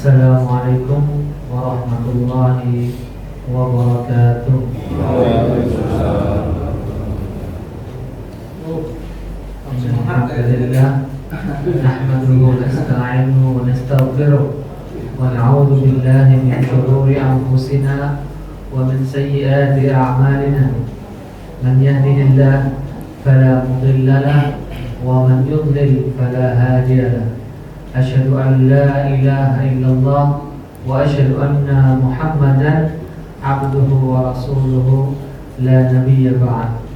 Assalamualaikum warahmatullahi wabarakatuh. Alhamdulillah, nahmaduhu wa nasta'inuhu wa nastaghfiruh wa na'udzu billahi min shururi anfusina wa min sayyiati a'malina. Man yahdihillahu fala mudilla lahu wa man yudlil fala hadiya lahu. Asyhadu an la ilaha illallah wa asyhadu anna Muhammadan abduhu wa rasuluhu la nabiyya ba'd.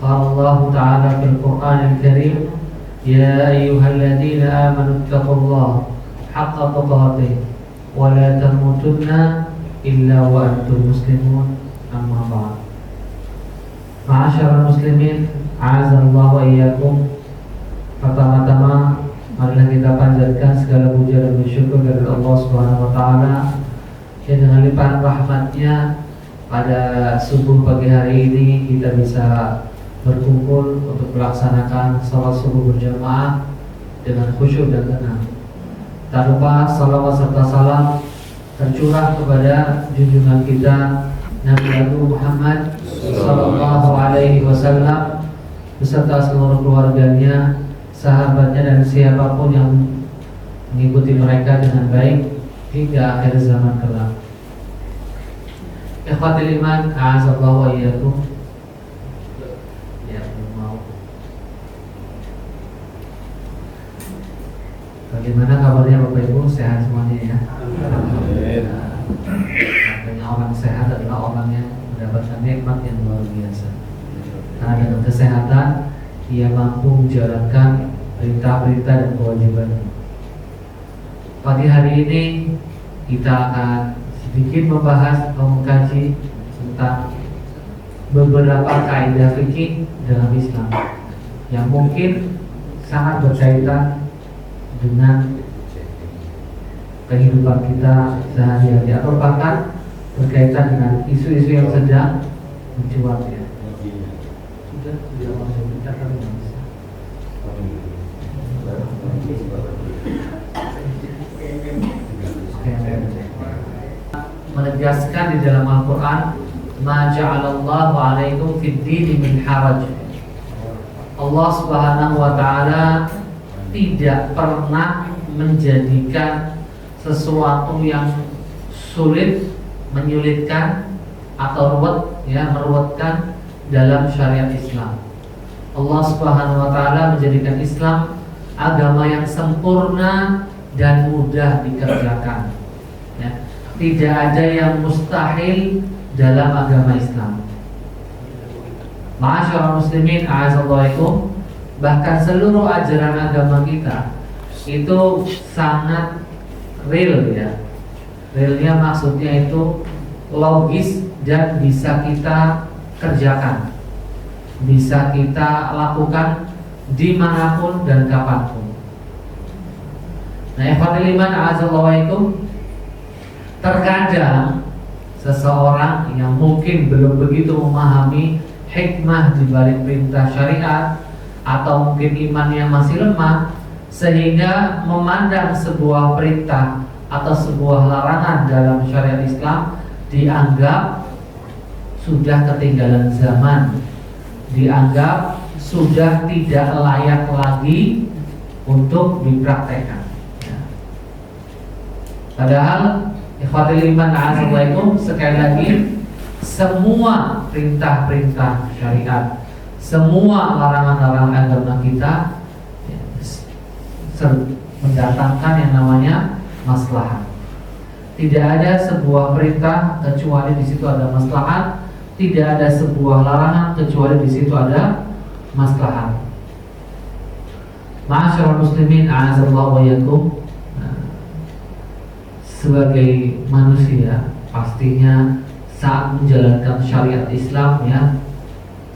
Qala Allah ta'ala fil Qur'anil Karim, ya ayyuhalladzina amanu taqullaha haqqa tuqatih wa la tamutunna illa wa antum muslimun. Amma ba'd. Ma'asyiral muslimin, a'azzallahu wa iyyakum. Pertama-tama marilah kita panjatkan segala puja dan bersyukur kepada Allah Subhanahu wa taala yang dengan limpahan rahmatnya pada subuh pagi hari ini kita bisa berkumpul untuk melaksanakan salat subuh berjamaah dengan khusyuk dan tenang. Tak lupa salawat serta salam tercurah kepada junjungan kita Nabi Agung Muhammad sallallahu alaihi wasallam beserta seluruh keluarganya, sahabatnya dan siapapun yang mengikuti mereka dengan baik hingga akhir zaman kelak. Ikhwatul iman, a'azzallahu wa iyyakum. Ya, mau. Bagaimana kabarnya Bapak Ibu? Sehat semuanya ya? Amin. Artinya orang sehat adalah orang yang mendapatkan nikmat yang luar biasa. Karena dengan kesehatan ia mampu menjalankan perintah-perintah dan kewajiban. Pagi hari ini kita akan sedikit membahas atau mengkaji tentang beberapa kaidah fikih dalam Islam yang mungkin sangat berkaitan dengan kehidupan kita sehari-hari atau bahkan berkaitan dengan isu-isu yang sedang mencuat ya. Menegaskan di dalam Al-Quran, ma ja'alallahu 'alaikum fid dini min haraj. Allah Subhanahu wa taala tidak pernah menjadikan sesuatu yang sulit, menyulitkan atau meruwetkan dalam syariat Islam. Allah Subhanahu wa taala menjadikan Islam agama yang sempurna dan mudah dikerjakan. Ya. Tidak ada yang mustahil dalam agama Islam. Ma'asyiral muslimin, a'azzallahu. Bahkan seluruh ajaran agama kita itu sangat real ya. Realnya maksudnya itu logis dan bisa kita kerjakan, bisa kita lakukan dimanapun dan kapanpun. Nah, ikhwatul iman, a'azzallahu. Terkadang seseorang yang mungkin belum begitu memahami hikmah di balik perintah syariat atau mungkin imannya masih lemah sehingga memandang sebuah perintah atau sebuah larangan dalam syariat Islam dianggap sudah ketinggalan zaman, dianggap sudah tidak layak lagi untuk dipraktekkan. Padahal ikhwatul iman, a'azzallahu, sekali lagi semua perintah-perintah syariat, semua larangan-larangan agama kita mendatangkan yang namanya maslahat. Tidak ada sebuah perintah kecuali di situ ada maslahat, tidak ada sebuah larangan kecuali di situ ada maslahat. Ma'asyiral muslimin, a'azzallahu wa iyyakum. Sebagai manusia pastinya saat menjalankan syariat Islam ya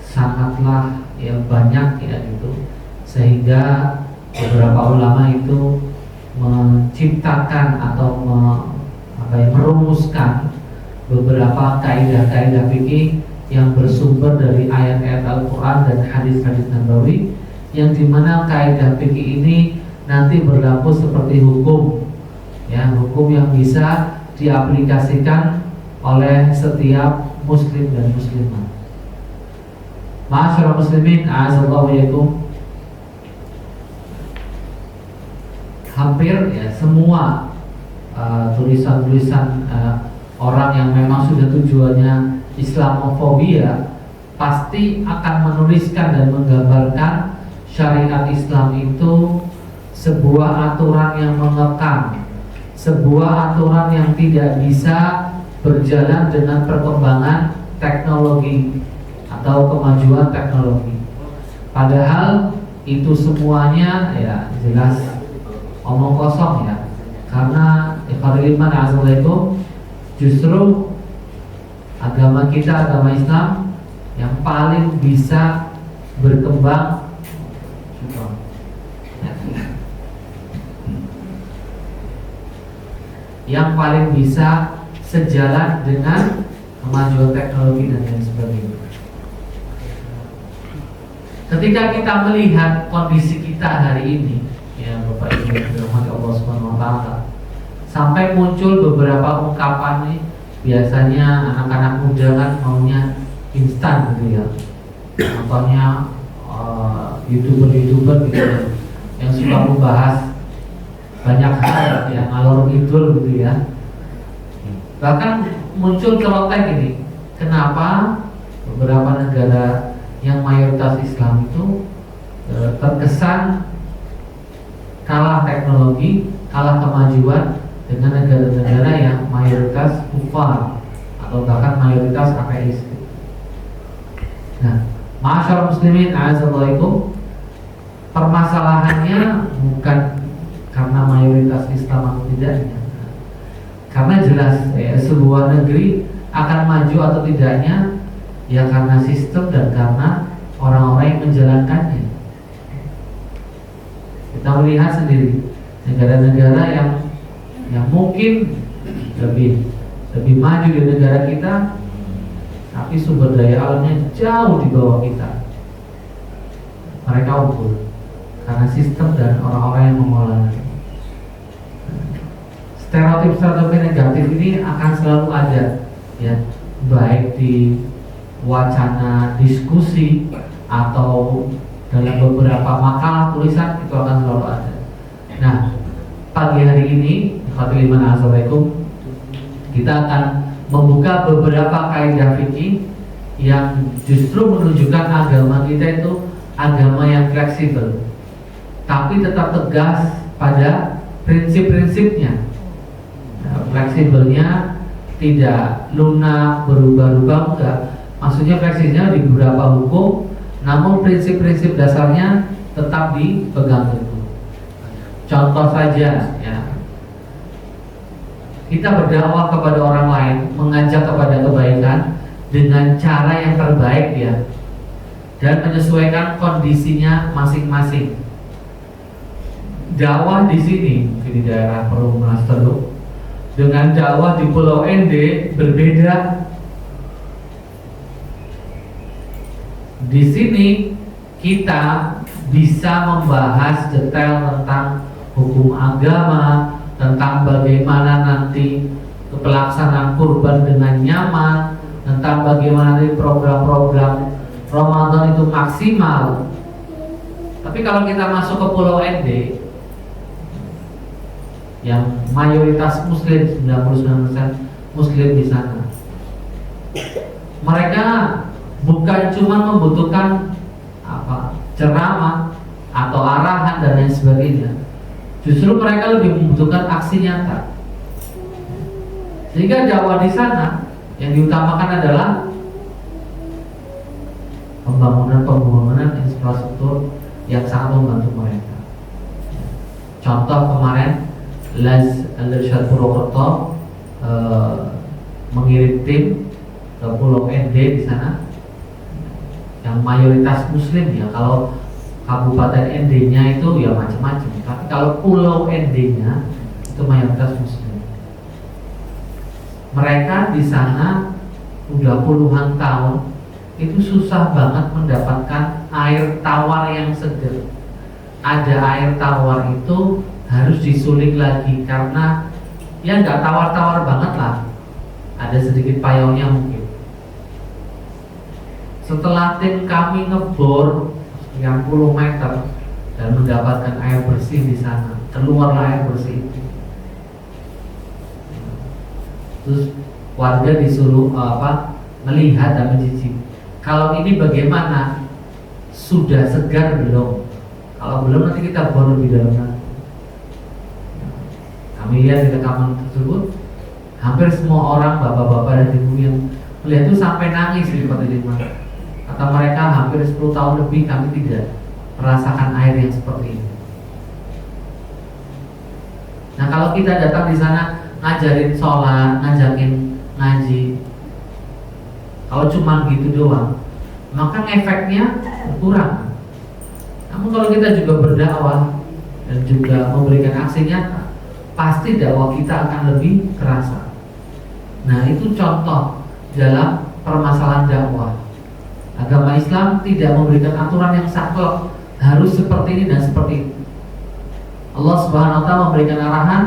sangatlah ya banyak ya gitu, sehingga beberapa ulama itu menciptakan atau merumuskan beberapa kaidah-kaidah fikih yang bersumber dari ayat-ayat Al-Quran dan hadis-hadis Nabawi, yang dimana kaidah fikih ini nanti berlaku seperti hukum ya, hukum yang bisa diaplikasikan oleh setiap muslim dan muslimah. Ma'asyiral muslimin, a'azallahu yakum. Hampir ya semua tulisan-tulisan orang yang memang sudah tujuannya Islamofobia pasti akan menuliskan dan menggambarkan syariat Islam itu sebuah aturan yang mengekang, sebuah aturan yang tidak bisa berjalan dengan perkembangan teknologi atau kemajuan teknologi. Padahal itu semuanya ya jelas omong kosong ya. Karena ikhwatul iman azalaikum, justru agama kita, agama Islam yang paling bisa berkembang, yang paling bisa sejalan dengan kemajuan teknologi dan lain sebagainya. Ketika kita melihat kondisi kita hari ini, ya Bapak Ibu dirahmati Allah Subhanahu wa taala, sampai muncul beberapa ungkapan nih, biasanya anak-anak muda kan maunya instan gitu ya. Contohnya YouTuber gitu ya, yang suka membahas banyak hal yang ngalor ngidul gitu ya. Bahkan muncul celotek ini, kenapa beberapa negara yang mayoritas Islam itu terkesan kalah teknologi, kalah kemajuan dengan negara-negara yang mayoritas kufar atau bahkan mayoritas ateis. Nah, ma'asyarul muslimin a'azallahu, permasalahannya bukan karena mayoritas Islam atau tidaknya. Karena jelas ya, sebuah negeri akan maju atau tidaknya ya karena sistem dan karena orang-orang yang menjalankannya. Kita melihat sendiri negara-negara yang mungkin lebih maju di negara kita, tapi sumber daya alamnya jauh di bawah kita. Mereka unggul karena sistem dan orang-orang yang mengolahnya. Stereotip-stereotip negatif ini akan selalu ada, ya, baik di wacana diskusi atau dalam beberapa makalah tulisan, itu akan selalu ada. Nah, pagi hari ini, assalamualaikum, kita akan membuka beberapa kaidah fikih yang justru menunjukkan agama kita itu agama yang fleksibel, tapi tetap tegas pada prinsip-prinsipnya. Nah, fleksibelnya tidak lunak, berubah-ubah, enggak. Maksudnya fleksibelnya di beberapa hukum, namun prinsip-prinsip dasarnya tetap dipegang teguh. Contoh saja, ya, kita berdakwah kepada orang lain, mengajak kepada kebaikan dengan cara yang terbaik ya, dan menyesuaikan kondisinya masing-masing. Dakwah di sini di daerah Perumnas Teluk dengan dakwah di Pulau ND berbeda. Di sini kita bisa membahas detail tentang hukum agama, tentang bagaimana nanti pelaksanaan kurban dengan nyaman, tentang bagaimana nanti program-program Ramadan itu maksimal. Tapi kalau kita masuk ke Pulau ND yang mayoritas muslim, 99% muslim di sana, mereka bukan cuma membutuhkan ceramah atau arahan dan lain sebagainya. Justru mereka lebih membutuhkan aksi nyata. Sehingga dakwah di sana yang diutamakan adalah pembangunan infrastruktur yang sangat membantu mereka. Contoh kemarin Laz Al-Irsyad Purwokerto mengirim tim ke Pulau ND di sana yang mayoritas muslim ya. Kalau Kabupaten ND-nya itu ya macam-macam, tapi kalau Pulau ND-nya itu mayoritas muslim. Mereka di sana udah puluhan tahun itu susah banget mendapatkan air tawar yang segar. Ada air tawar itu harus disuling lagi karena ya nggak tawar-tawar banget lah, ada sedikit payungnya mungkin. Setelah tim kami ngebor sekian puluh meter dan mendapatkan air bersih di sana, keluarlah air bersih itu. Terus warga disuruh melihat dan mencicip. Kalau ini bagaimana? Sudah segar belum? Kalau belum nanti kita bor lebih dalam lagi. Kami lihat di rekaman tersebut, hampir semua orang, bapak-bapak dan ibu yang melihat itu sampai nangis di Kota Lima. Kata mereka hampir 10 tahun lebih kami tidak merasakan air yang seperti ini. Nah, kalau kita datang di sana ngajarin sholat, ngajakin ngaji, kalau cuma gitu doang, maka efeknya kurang. Namun kalau kita juga berdakwah dan juga memberikan aksi nyata, pasti dakwah kita akan lebih terasa. Nah, itu contoh dalam permasalahan dakwah. Agama Islam tidak memberikan aturan yang saklek harus seperti ini dan seperti itu. Allah Subhanahu wa ta'ala memberikan arahan,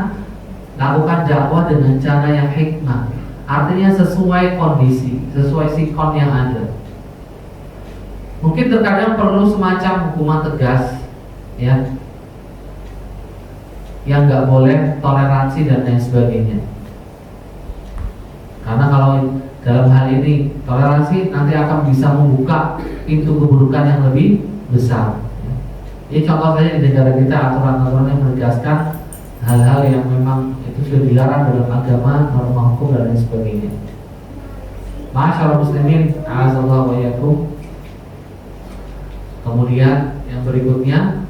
lakukan dakwah dengan cara yang hikmah. Artinya sesuai kondisi, sesuai sikon yang ada. Mungkin terkadang perlu semacam hukuman tegas, ya, yang nggak boleh toleransi dan lain sebagainya. Karena kalau dalam hal ini toleransi nanti akan bisa membuka pintu keburukan yang lebih besar. Ini contoh saja di negara kita, aturan-aturan yang menegaskan hal-hal yang memang itu sudah dilarang dalam agama, norma hukum dan lain sebagainya. Ma'asyiral muslimin, a'azallahu wa iyyakum. Kemudian yang berikutnya,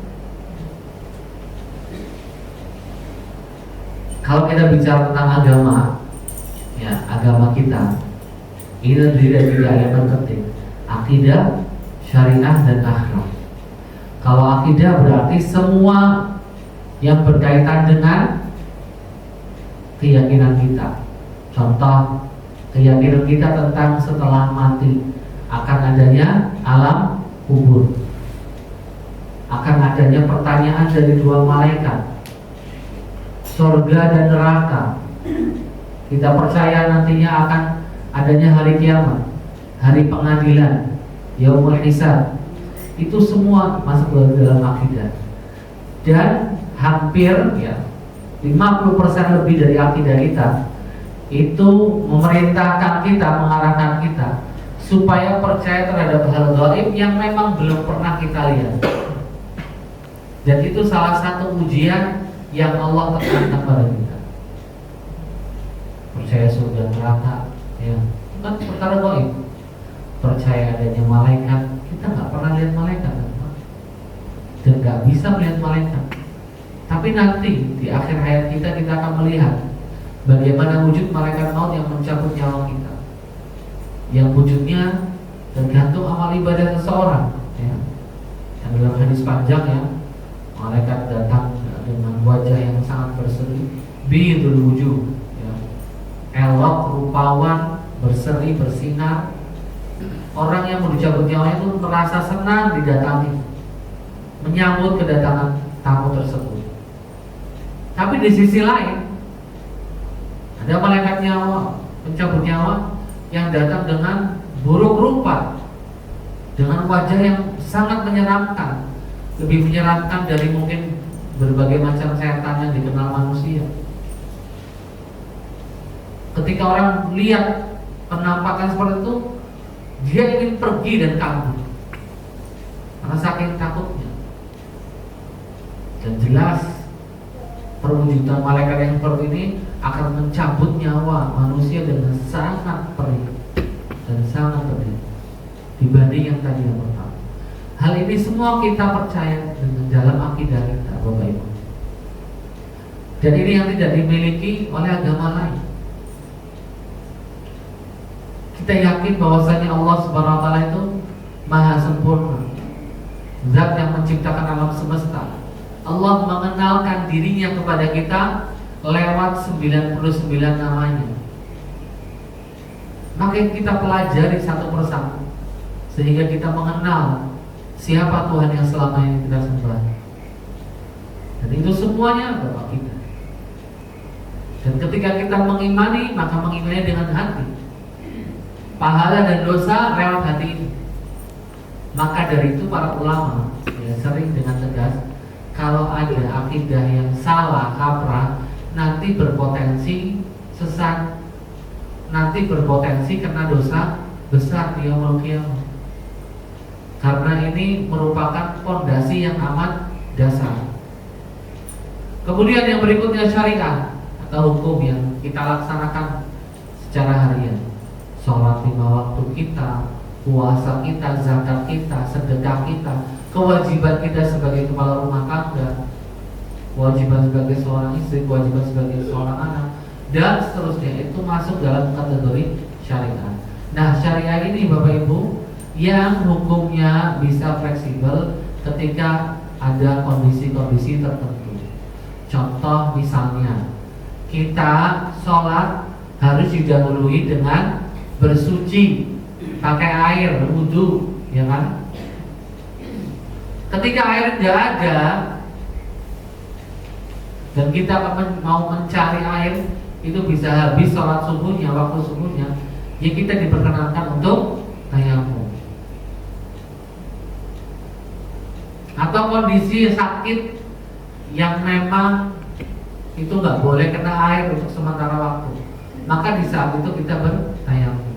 kalau kita bicara tentang agama, ya, agama kita ini terdiri dari 3 elemen penting: akidah, syariah, dan akhlak. Kalau akidah berarti semua yang berkaitan dengan keyakinan kita. Contoh, keyakinan kita tentang setelah mati akan adanya alam kubur, akan adanya pertanyaan dari 2 malaikat, surga dan neraka. Kita percaya nantinya akan adanya hari kiamat, hari pengadilan, yaumul hisab. Itu semua masuk ke dalam akidah. Dan hampir, ya, 50% lebih dari akidah kita itu memerintahkan kita, mengarahkan kita supaya percaya terhadap hal gaib yang memang belum pernah kita lihat. Dan itu salah satu ujian yang Allah tekankan pada kita. Percaya surga neraka, ya, kan perkara gaib. Percaya adanya malaikat, kita nggak pernah lihat malaikat, dan nggak bisa melihat malaikat. Tapi nanti di akhir hayat kita akan melihat bagaimana wujud malaikat maut yang mencabut nyawa kita, yang wujudnya tergantung amal ibadah seseorang, ya. Yang dalam hadis panjang, ya, malaikat datang dengan wajah yang sangat berseri, bidul wujuh, ya, elok, rupawan, berseri, bersinar. Orang yang mau dicabut nyawanya itu merasa senang didatangi, menyambut kedatangan tamu tersebut. Tapi di sisi lain ada malaikat nyawa, pencabut nyawa yang datang dengan buruk rupa, dengan wajah yang sangat menyeramkan, lebih menyeramkan dari mungkin berbagai macam setan yang dikenal manusia. Ketika orang lihat penampakan seperti itu, dia ingin pergi dan kabur karena saking takutnya. Dan jelas perwujudan malaikat yang seperti ini akan mencabut nyawa manusia dengan sangat perih dan sangat pedih dibanding yang tadi yang pertama. Hal ini semua kita percaya dengan dalam akidah kita, Bapak Ibu. Dan ini yang tidak dimiliki oleh agama lain. Kita yakin bahwasanya Allah Subhanahu wa ta'ala itu maha sempurna, zat yang menciptakan alam semesta. Allah mengenalkan dirinya kepada kita lewat 99 namanya. Maka kita pelajari satu persatu sehingga kita mengenal siapa Tuhan yang selama ini kita sembah. Dan itu semuanya Bapak kita. Dan ketika kita mengimani, maka mengimani dengan hati. Pahala dan dosa lewat hati ini. Maka dari itu para ulama ya, sering dengan tegas, kalau ada akidah yang salah, kaprah, nanti berpotensi sesat, nanti berpotensi kena dosa besar di yaumul qiyamah. Karena ini merupakan fondasi yang amat dasar. Kemudian yang berikutnya syariat atau hukum yang kita laksanakan secara harian. Sholat 5 waktu kita, puasa kita, zakat kita, sedekah kita, kewajiban kita sebagai kepala rumah tangga, kewajiban sebagai seorang istri, kewajiban sebagai seorang anak, dan seterusnya, itu masuk dalam kategori syariat. Nah, syariat ini Bapak Ibu yang hukumnya bisa fleksibel ketika ada kondisi-kondisi tertentu. Contoh misalnya, kita sholat harus didahului dengan bersuci, pakai air, wudhu, ya kan? Ketika air tidak ada dan kita mau mencari air, itu bisa habis sholat subuhnya, waktu subuhnya, ya kita diperkenankan untuk tayamum. Atau kondisi sakit yang memang itu nggak boleh kena air untuk sementara waktu, maka di saat itu kita bertayamum.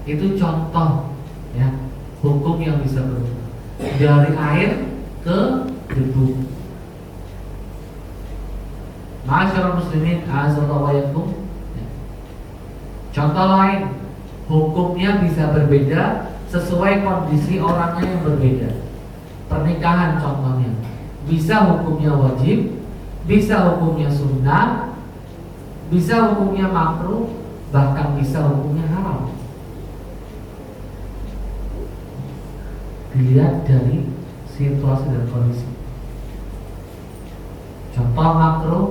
Itu contoh ya hukum yang bisa berubah dari air ke debu. Ma'asyiral muslimin, azallahu wa yakum. Contoh lain, hukumnya bisa berbeda sesuai kondisi orangnya yang berbeda. Pernikahan contohnya, bisa hukumnya wajib, bisa hukumnya sunnah, bisa hukumnya makruh, bahkan bisa hukumnya haram. Dilihat dari situasi dan kondisi. Contoh makruh,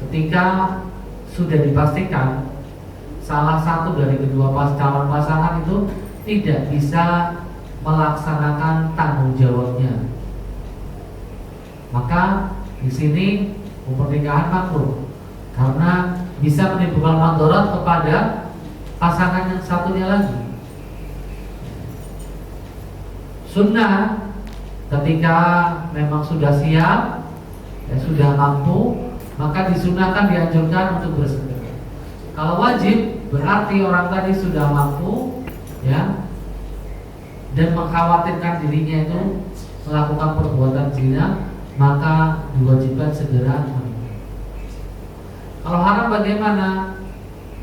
ketika sudah dipastikan salah satu dari kedua calon pasangan itu tidak bisa melaksanakan tanggung jawabnya, maka di sini pernikahan makruh karena bisa menimbulkan mandorot kepada pasangan yang satunya lagi. Sunnah, ketika memang sudah siap, ya sudah mampu, maka disunahkan, dianjurkan untuk bersedekah. Kalau wajib, berarti orang tadi sudah mampu, ya, dan mengkhawatirkan dirinya itu melakukan perbuatan zina, maka diwajibkan segera menikah. Kalau haram bagaimana?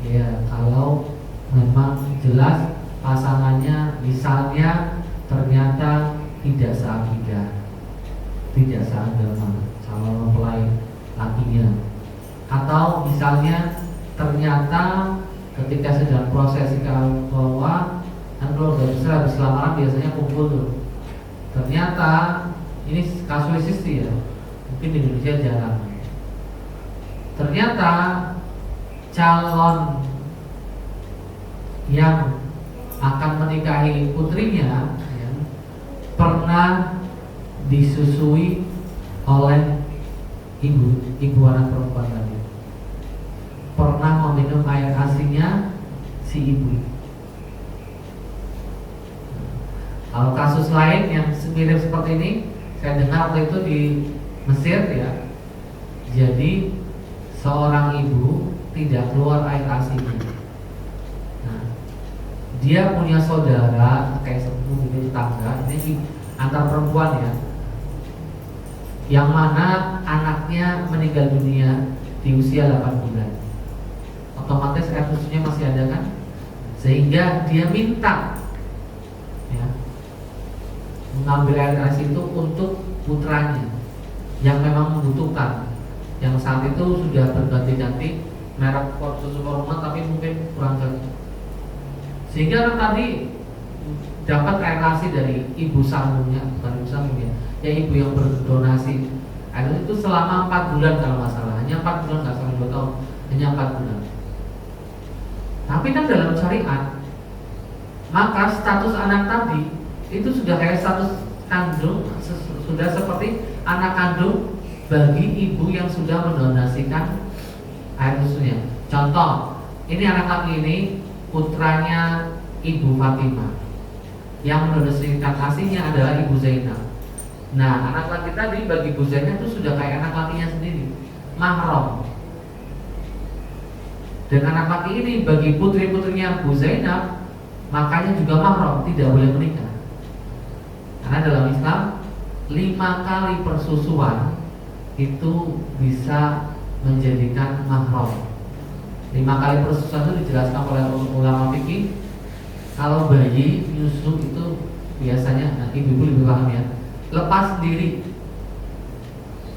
Ya, kalau memang jelas pasangannya misalnya ternyata tidak seakidah, tidak seagama, calon mempelai lakinya, atau misalnya ternyata ketika sedang prosesi kawah, kan keluarga besar habis lamaran biasanya kumpul tuh. Ternyata ini kasuistis ya, mungkin di Indonesia jarang. Ternyata calon yang akan menikahi putrinya ya, pernah disusui oleh ibu anak perempuan tadi, pernah meminum air asinya si ibu. Kalau kasus lain yang mirip seperti ini, saya dengar waktu itu di Mesir ya. Jadi seorang ibu tidak keluar air asinya. Nah, dia punya saudara kayak sepupu gitu, tetangga, ini antar perempuan ya, yang mana anaknya meninggal dunia di usia 8 bulan. Otomatis air susunya masih ada kan, sehingga dia minta ya, mengambil air asi itu untuk putranya yang memang membutuhkan, yang saat itu sudah berganti-ganti merek susu formula tapi mungkin kurang cocok, sehingga anak tadi dapat air asi dari ibu sambungnya, bukan ibu sambungnya, ya ibu yang berdonasi air itu selama 4 bulan kalau nggak salah, hanya 4 bulan, nggak sampai 2 tahun, hanya 4 bulan. Tapi kan dalam syariat, maka status anak tadi itu sudah kayak status kandung, sudah seperti anak kandung bagi ibu yang sudah mendonasikan air susunya. Contoh, ini anak laki ini putranya Ibu Fatimah, yang meneruskan aslinya adalah Ibu Zainab. Nah, anak laki tadi bagi Ibu Zainab itu sudah kayak anak lakinya sendiri, mahram. Dan anak laki ini bagi putri-putrinya Bu Zainab, makanya juga mahram, tidak boleh menikah. Karena dalam Islam 5 kali persusuan itu bisa menjadikan mahram. 5 kali persusuan itu dijelaskan oleh ulama fikih. Kalau bayi nyusu itu biasanya, nah, ibu-ibu lebih paham ya, lepas sendiri.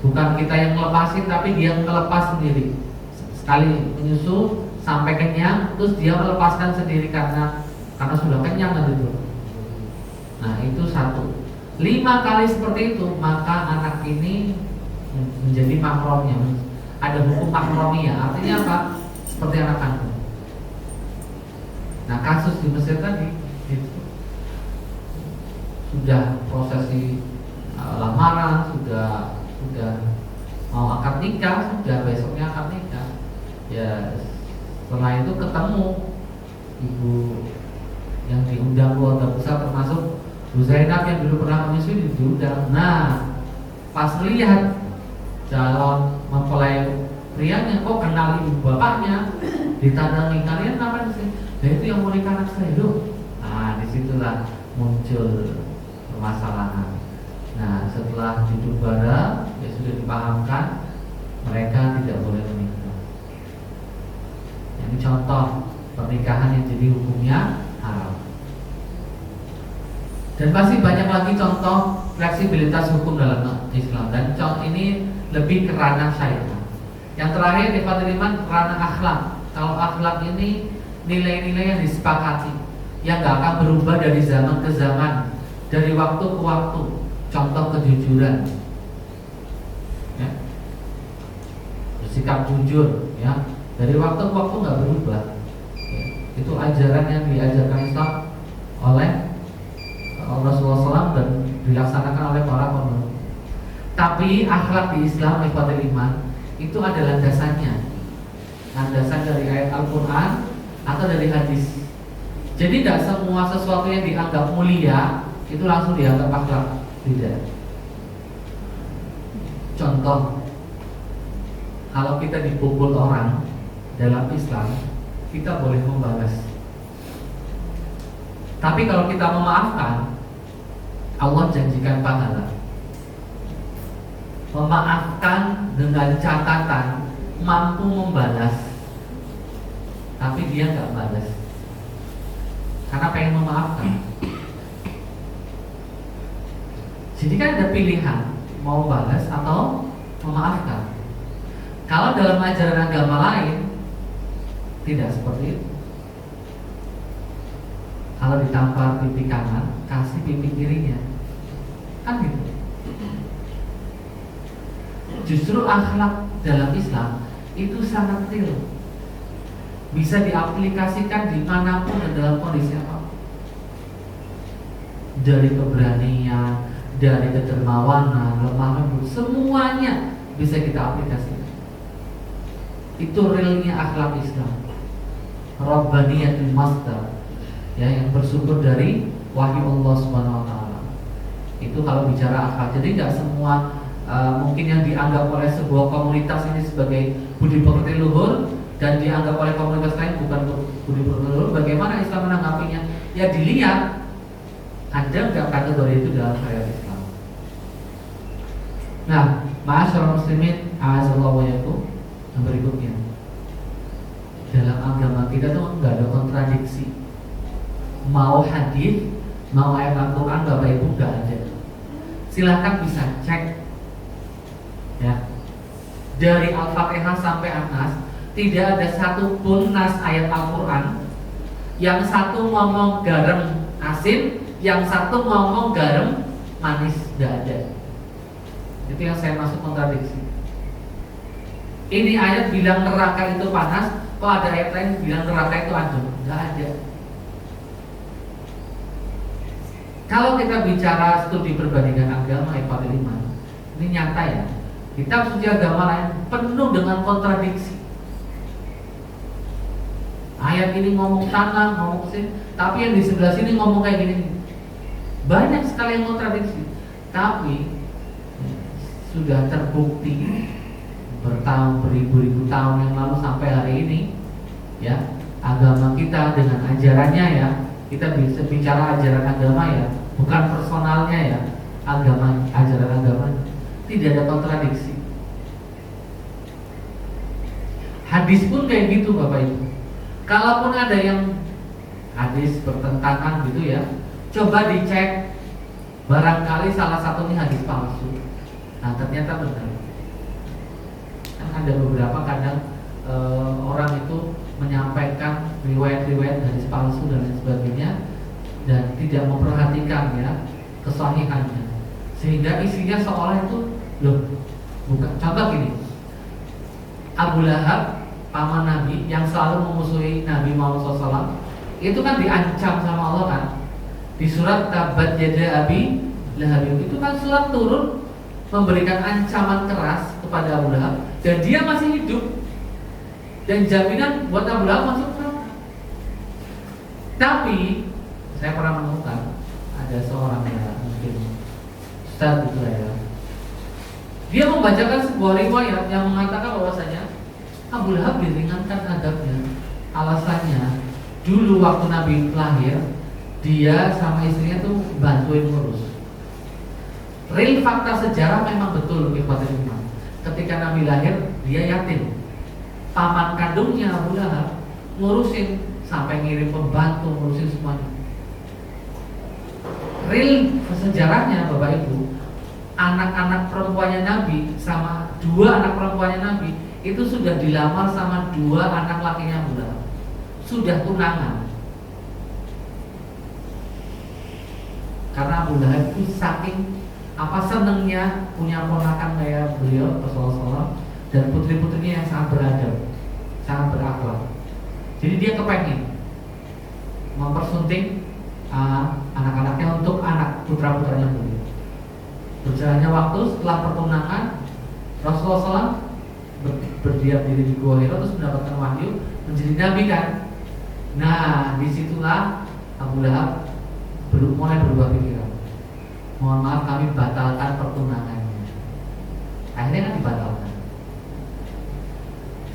Bukan kita yang melepasin, tapi dia melepas sendiri. Sekali menyusu sampai kenyang, terus dia melepaskan sendiri karena sudah kenyang kan itu. Nah, itu 1. 5 kali seperti itu, maka anak ini menjadi mahramnya. Ada hukum mahramiyah, artinya apa? Seperti anak kandung. Nah, kasus di Mesir tadi itu sudah prosesi lamaran, sudah mau akad nikah, sudah besoknya akad nikah. Ya, setelah itu ketemu ibu yang diundang keluarga besar, termasuk Bu Zainab yang dulu pernah menyusui, diundang. Nah, pas lihat calon mempelai prianya, kok kenal ibu bapaknya, ditandangi, kalian apa sih? Nah, itu yang mau nikah anak saya loh. Nah, disitulah muncul permasalahan. Nah, setelah duduk bareng, ya sudah dipahamkan mereka tidak boleh menikah. Ini contoh pernikahan yang jadi hukumnya haram. Dan pasti banyak lagi contoh fleksibilitas hukum dalam Islam. Dan contoh ini lebih ke ranah syariat. Yang terakhir di Iman, ranah akhlak. Kalau akhlak ini nilai-nilai yang disepakati, yang gak akan berubah dari zaman ke zaman, dari waktu ke waktu. Contoh kejujuran, ya. Bersikap jujur, ya, dari waktu ke waktu gak berubah, ya. Itu ajaran yang diajarkan Islam oleh Rasulullah SAW dan dilaksanakan oleh para penurut. Tapi akhlak di Islam, Iman, itu ada landasannya. Landasan dari ayat Al-Quran atau dari hadis. Jadi tidak semua sesuatu yang dianggap mulia itu langsung dianggap akhlak. Tidak. Contoh, kalau kita dipukul orang dalam Islam, kita boleh membalas. Tapi kalau kita memaafkan, Allah janjikan pahala. Memaafkan dengan catatan mampu membalas, tapi dia nggak balas karena pengen memaafkan. Jadi kan ada pilihan, mau balas atau memaafkan. Kalau dalam ajaran agama lain tidak seperti itu. Kalau ditampar pipi kanan, kasih pipi kirinya, kan gitu. Justru akhlak dalam Islam itu sangat real, bisa diaplikasikan dimanapun dan dalam kondisi apapun. Dari keberanian, dari kedermawanan, lemah lembut, semuanya bisa kita aplikasikan. Itu realnya akhlak Islam. Rabbaniyatul masdar, ya, yang bersumber dari wahyu Allah Subhanahu wa taala. Itu kalau bicara akhlak. Jadi nggak semua mungkin yang dianggap oleh sebuah komunitas ini sebagai budi pekerti luhur dan dianggap oleh komunitas lain bukan budi pekerti luhur. Bagaimana Islam menanggapinya? Ya dilihat ada nggak kategori itu dalam syariat Islam. Nah, ma'asyiral muslimin, a'azzallahu wa iyyakum, yang berikutnya, dalam agama kita tuh nggak ada kontradiksi. Mau hadis, mau ayat Al-Quran, Bapak Ibu nggak ada. Silahkan bisa cek, ya, dari Al-Fatihah sampai An-Nas tidak ada satupun nas ayat Al-Quran yang satu ngomong garam asin, yang satu ngomong garam manis, nggak ada. Itu yang saya maksud kontradiksi. Ini ayat bilang neraka itu panas, kok ada ayat lain bilang neraka itu adem? Nggak ada. Kalau kita bicara studi perbandingan agama, ini nyata ya. Kitab suci agama lain penuh dengan kontradiksi. ayat ini ngomong tanah, ngomong sini, tapi yang di sebelah sini ngomong kayak gini. Banyak sekali yang kontradiksi. Tapi sudah terbukti beribu-ribu tahun yang lalu sampai hari ini, ya, agama kita dengan ajarannya, ya, kita bisa bicara ajaran agama, ya, bukan personalnya, ya, agama, ajaran agama tidak ada kontradiksi. Hadis pun kayak gitu Bapak Ibu. Kalaupun ada yang hadis bertentangan gitu, ya, coba dicek, barangkali salah satunya hadis palsu. Nah ternyata benar. Kan ada beberapa kadang orang itu menyampaikan riwayat-riwayat hadis palsu dan lain sebagainya, dan tidak memperhatikan, ya, kesahihannya, sehingga isinya seolah itu bukan. Contoh gini, Abu Lahab, paman Nabi yang selalu memusuhi Nabi Muhammad SAW, itu kan diancam sama Allah kan, di surat Tabat Yada Abi Lahab. Itu kan surat turun memberikan ancaman keras kepada Abu Lahab, dan dia masih hidup, dan jaminan buat Abu Lahab masuk neraka. Tapi saya pernah menemukan ada seorang, ya, mungkin ustaz gitu, ya, dia membacakan sebuah riwayat yang mengatakan bahwasanya Abu Lahab diringankan adabnya. Alasannya, dulu waktu Nabi lahir, dia sama istrinya tuh bantuin ngurus. Real fakta sejarah memang betul, ikhwatul iman. Ketika Nabi lahir, dia yatim. Paman kandungnya Abu Lahab ngurusin, sampai ngirim pembantu, ngurusin semuanya. Real sejarahnya Bapak Ibu, anak-anak perempuannya Nabi sama dua anak perempuannya Nabi itu sudah dilamar sama dua anak lakinya Abu Lahab. Sudah tunangan. Karena Abu Lahab itu saking senengnya punya ponakan kayak beliau Rasulullah, dan putri-putrinya yang sangat beradab, sangat berakhlak. Jadi dia kepengen mempersunting anak-anaknya untuk anak putra-putranya beliau. Berjalannya waktu, setelah pertunangan, Rasulullah SAW berdiam diri di Gua Hira, terus mendapatkan wahyu menjadi nabi kan. Nah disitulah Abu Lahab mulai berubah pikiran. Mohon maaf, kami batalkan pertunangannya. Akhirnya kan dibatalkan.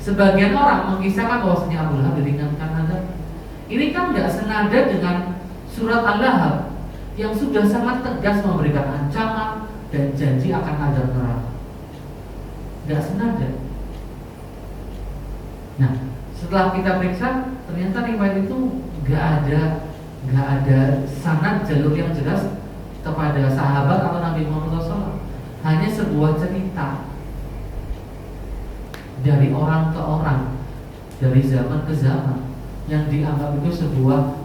Sebagian orang mengisahkan bahwasanya Abu Lahab diringankan adab. Ini kan nggak senada dengan surat Al-Lahab yang sudah sangat tegas memberikan ancaman dan janji akan azab neraka. Nggak senada. Nah, setelah kita periksa, ternyata riwayat itu nggak ada sanad jalur yang jelas kepada sahabat atau Nabi Muhammad SAW. Hanya sebuah cerita dari orang ke orang, dari zaman ke zaman, yang dianggap itu sebuah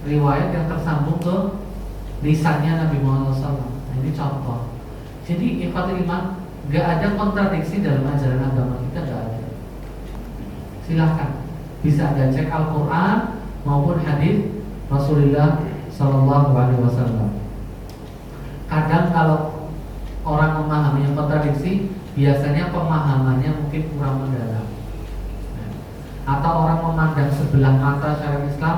riwayat yang tersambung ke lisannya Nabi Muhammad SAW. Nah, ini contoh. Jadi ikhwatul iman, gak ada kontradiksi dalam ajaran agama kita, gak ada. Silahkan, bisa Anda cek Al-Quran maupun hadis Rasulullah SAW. Kadang kalau orang memahami yang kontradiksi, biasanya pemahamannya mungkin kurang mendalam, atau orang memandang sebelah mata syariat Islam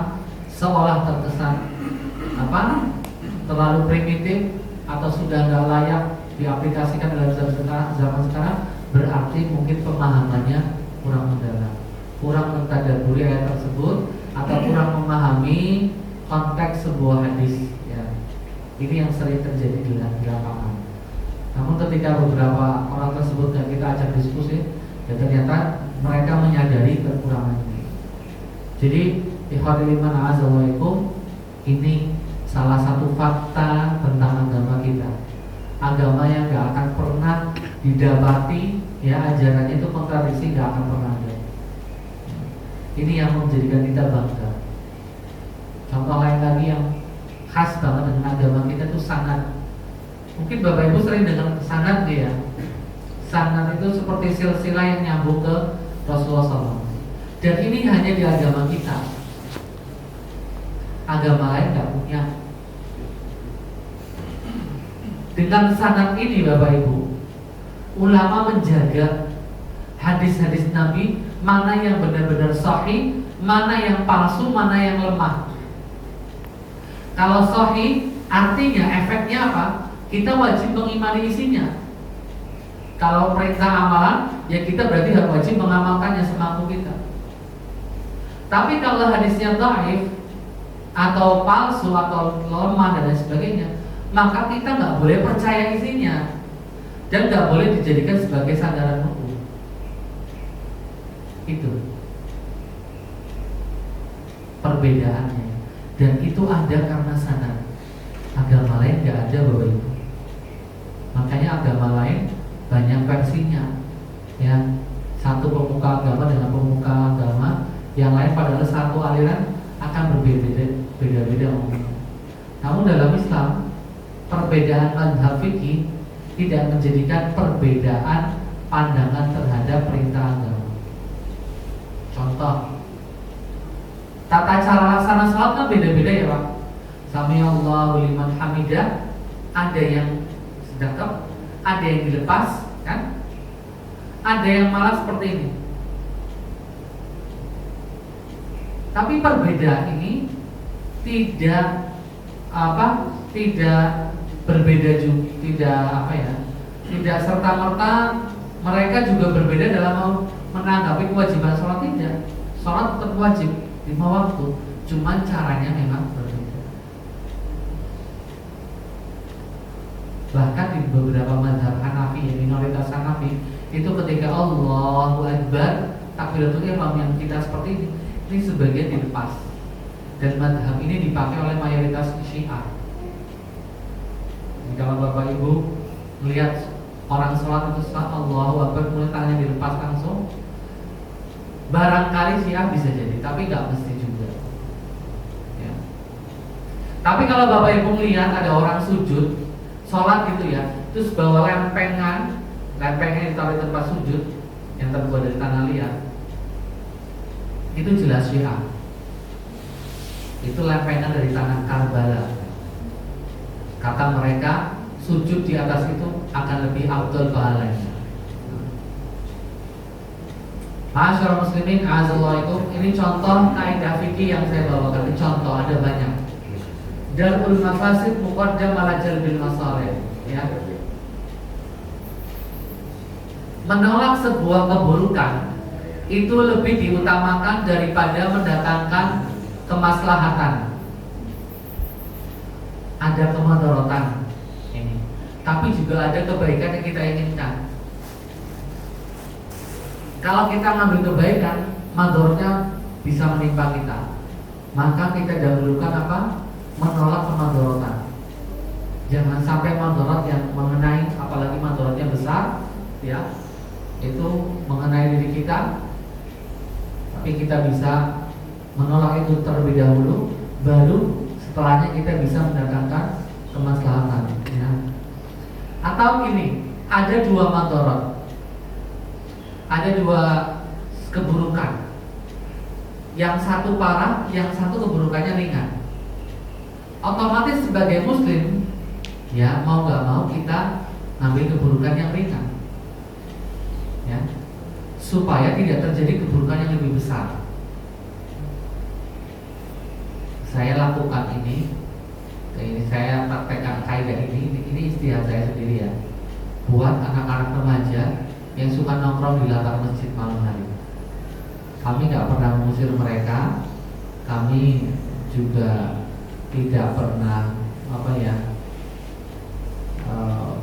seolah terkesan terlalu primitif atau sudah nggak layak diaplikasikan dalam zaman sekarang. Berarti mungkin pemahamannya kurang mendalam, kurang mentadaburi ayat tersebut, atau kurang memahami konteks sebuah hadis, ya. Ini yang sering terjadi di lapangan. Namun ketika beberapa orang tersebut yang kita ajak diskusi, dan ternyata mereka menyadari kekurangan ini. Jadi ikhwatul iman a'azzawaikum, ini salah satu fakta tentang agama kita. Agama yang gak akan pernah didapati, ya, ajarannya itu kontradiksi, gak akan pernah ada. Ini yang menjadikan kita bangga. Contoh lain lagi yang khas banget dengan agama kita itu sanad. Mungkin Bapak Ibu sering dengar sanad, ya. Sanad itu seperti silsilah yang nyambung ke Rasulullah SAW. Dan ini hanya di agama kita. Agama lain nggak punya. Dengan sanad ini Bapak Ibu, ulama menjaga hadis-hadis Nabi, mana yang benar-benar sahih, mana yang palsu, mana yang lemah. Kalau sahih, artinya efeknya apa? Kita wajib mengimani isinya. Kalau perintah amalan, ya kita berarti harus wajib mengamalkannya semampu kita. Tapi kalau hadisnya dhaif atau palsu atau lemah dan lain sebagainya, maka kita nggak boleh percaya isinya dan nggak boleh dijadikan sebagai sandaran hukum. Itu perbedaannya, dan itu ada karena sanad. Agama lain nggak ada Bapak Ibu. Makanya agama lain banyak versinya, ya. Satu pemuka agama dengan pemuka agama yang lain padahal satu aliran akan berbeda-beda umumnya. Namun dalam Islam, perbedaan mazhab fikih tidak menjadikan perbedaan pandangan terhadap perintah agama. Contoh, tata cara laksana salat kan beda-beda ya Pak. Sami Allahu liman hamidah, ada yang sedekap, ada yang dilepas, kan? Ada yang malah seperti ini. Tapi perbedaan ini tidak berbeda juga, tidak serta merta mereka juga berbeda dalam menanggapi kewajiban sholat. Tidak, sholat tetap wajib 5 waktu, cuman caranya memang berbeda. Bahkan di beberapa mazhab Hanafi, minoritas Hanafi, itu ketika Allahu Akbar, takbiratul ihram yang kita seperti ini sebagian dilepas. Dan mazhab ini dipakai oleh mayoritas Syiah. Kalau Bapak Ibu melihat orang sholat itu Allahu Akbar kemudian tangannya dilepas langsung, barangkali Syiah bisa jadi, tapi nggak mesti juga, ya. Tapi kalau Bapak Ibu melihat ada orang sujud sholat gitu ya, terus bawa lempengan ditaruh di tempat sujud yang terbuat dari tanah liat, itu jelas Syiah. Itu lempengan dari tanah Karbala. Kata mereka, sujud di atas itu akan lebih afdal pahalanya. Masyaallah muslimin, azallahu, ini contoh kaidah fikih yang saya bawakan. Ini contoh, ada banyak. Darul mafasid muqaddam ala jalbil masalih, ya. Menolak sebuah keburukan itu lebih diutamakan daripada mendatangkan kemaslahatan. Ada kemadharatan ini, tapi juga ada kebaikan yang kita inginkan. Kalau kita ngambil kebaikan, madornya bisa menimpa kita, maka kita dahulukan apa? Menolak kemadharatan. Jangan sampai madharat yang mengenai, apalagi madharatnya besar, ya, itu mengenai diri kita, tapi kita bisa menolak itu terlebih dahulu, baru setelahnya kita bisa mendatangkan kemaslahatan, ya. Atau gini, ada dua madharat, ada dua keburukan, yang satu parah, yang satu keburukannya ringan. Otomatis sebagai muslim, ya, mau nggak mau kita ngambil keburukan yang ringan, ya, supaya tidak terjadi keburukan yang lebih besar. Saya lakukan ini saya praktekkan kaidah ini istihad saya sendiri, ya, buat anak-anak remaja yang suka nongkrong di latar masjid malam hari. Kami nggak pernah mengusir mereka, kami juga tidak pernah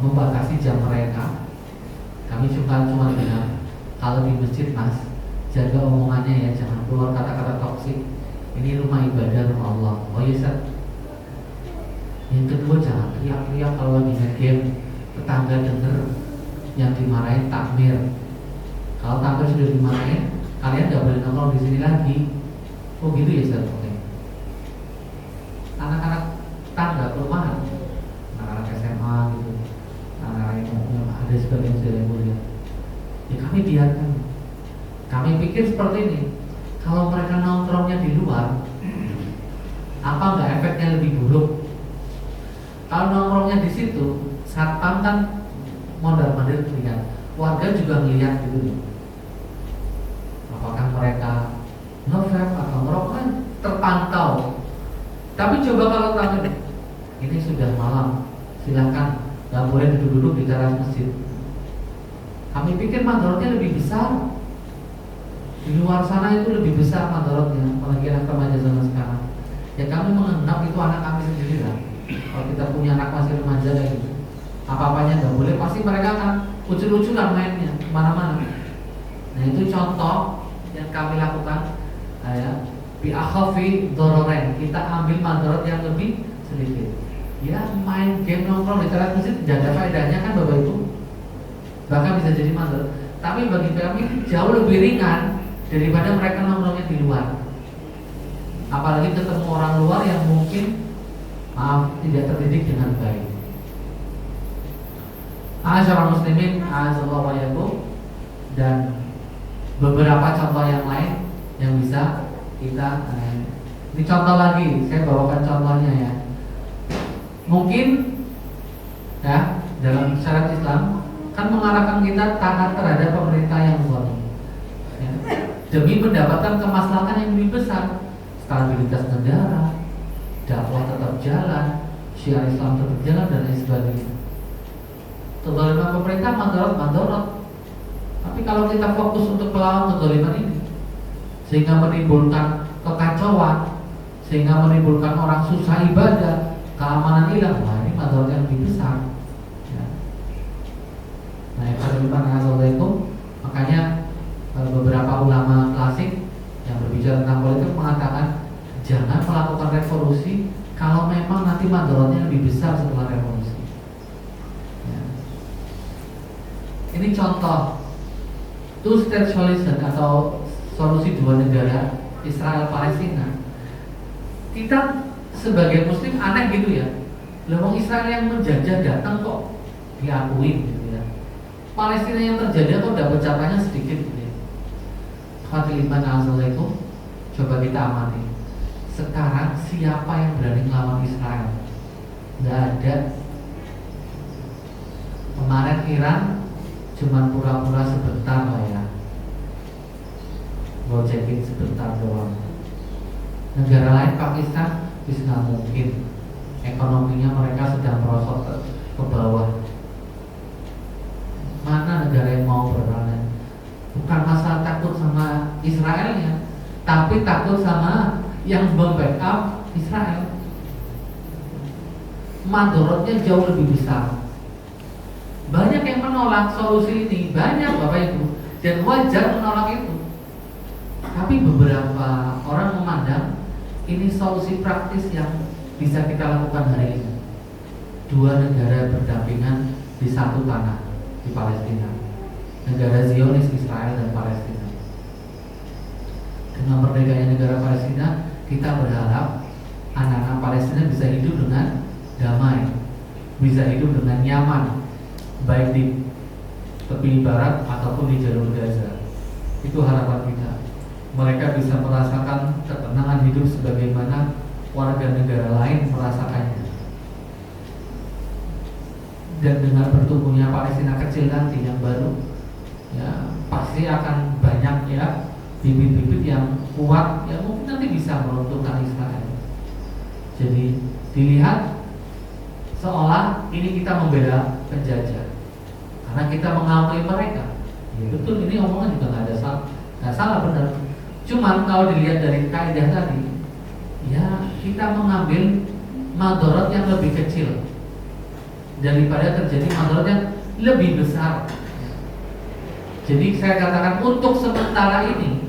membatasi jam mereka. Kami cuma bilang, kalau di masjid Mas, jaga omongannya ya, jangan keluar kata-kata toksik. Ini rumah ibadah, rumah Allah. Oh iya Ustaz. Yang kedua, jangan teriak-teriak kalau lagi nge-game. Tetangga denger yang dimarahin takmir. Kalau takmir sudah dimarahin, kalian gak boleh nongkrong di sini lagi. Oh gitu ya Ustaz. Oke. Anak-anak tangga perumahan, anak-anak SMA gitu, anak-anak yang ada sebagian sudah mulia, ya kami biarkan. Kami pikir seperti ini. Kalau mereka nongkrongnya di luar, apa nggak efeknya lebih buruk? Kalau nongkrongnya di situ, satpam kan mondar-mandir lihat, warga juga ngelihat gitu. apakah mereka nge-vape atau ngerokok kan terpantau. Tapi coba kalau tahu ini sudah malam, silakan nggak boleh duduk-duduk di teras masjid. Kami pikir mandorotnya lebih besar. Di luar sana itu lebih besar mandorotnya, apalagi anak remaja zaman sekarang. Ya kami menganggap itu anak kami sendiri lah. Kalau kita punya anak masih remaja kayak gitu, apa-apanya nggak boleh, pasti mereka akan lucu-lucuan mainnya kemana-mana. Nah itu contoh yang kami lakukan. Ya, bi akhafi dororen, kita ambil mandorot yang lebih sedikit. Ya main game nongkrong di teras masjid tidak ada faedahnya kan Bapak Ibu, bahkan bisa jadi mandorot. Tapi bagi kami jauh lebih ringan daripada mereka nongkrongnya di luar. Apalagi ketemu orang luar yang mungkin tidak terdidik dengan baik. Asyarul muslimin, azallahu wa yakum, dan beberapa contoh yang lain yang bisa kita ini contoh lagi, saya bawakan contohnya ya. Mungkin ya dalam syariat Islam kan mengarahkan kita taat terhadap pemerintah yang zalim ya, demi mendapatkan kemaslahatan yang lebih besar, stabilitas negara, dakwah tetap jalan, syiar Islam tetap jalan dan lain sebagainya. Kezaliman pemerintah mandorot. Tapi kalau kita fokus untuk melawan kezaliman ini, sehingga menimbulkan kekacauan, sehingga menimbulkan orang susah ibadah, keamanan hilang, nah ini mandorot yang lebih besar ya. Nah itu makanya beberapa ulama klasik yang berbicara tentang politik mengatakan jangan melakukan revolusi kalau memang nanti mandorotnya lebih besar setelah revolusi ya. Ini contoh two-state solution atau solusi dua negara Israel Palestina. Kita sebagai muslim aneh gitu ya, lewat Israel yang menjajah datang kok diakui gitu ya. Palestina yang terjadi kok dapat jatahnya sedikit gitu ya. Khatiman azalaikum, coba kita amati. Sekarang siapa yang berani melawan Israel? Nggak ada. Kemarin Iran cuman pura-pura sebentar lah ya, gojekin sebentar doang. Negara lain Pakistan bisa nggak mungkin, ekonominya mereka sedang merosot ke bawah. Mana negara yang mau berperang? Bukan masalah takut sama Israelnya, tapi takut sama yang membackup Israel. Mandorotnya jauh lebih besar. Banyak yang menolak solusi ini, banyak Bapak Ibu, dan wajar menolak itu. Tapi beberapa orang memandang ini solusi praktis yang bisa kita lakukan hari ini. Dua negara berdampingan di satu tanah, di Palestina. Negara Zionis, Israel dan Palestina. Dengan merdekanya negara Palestina, kita berharap anak-anak Palestina bisa hidup dengan damai, bisa hidup dengan nyaman, baik di tepi barat ataupun di jalur Gaza. Itu harapan kita. Mereka bisa merasakan ketenangan hidup sebagaimana warga negara lain merasakannya. Dan dengan bertumbuhnya Palestina kecil nanti yang baru, ya pasti akan banyak ya bibit-bibit yang kuat yang mungkin nanti bisa meruntuhkan Israel. Jadi dilihat seolah ini kita membela penjajah karena kita mengakui mereka. Ya, betul, ini omongan juga nggak salah benar. Cuman kalau dilihat dari kaidah tadi, ya kita mengambil madorot yang lebih kecil daripada terjadi madorot yang lebih besar. Jadi saya katakan untuk sementara ini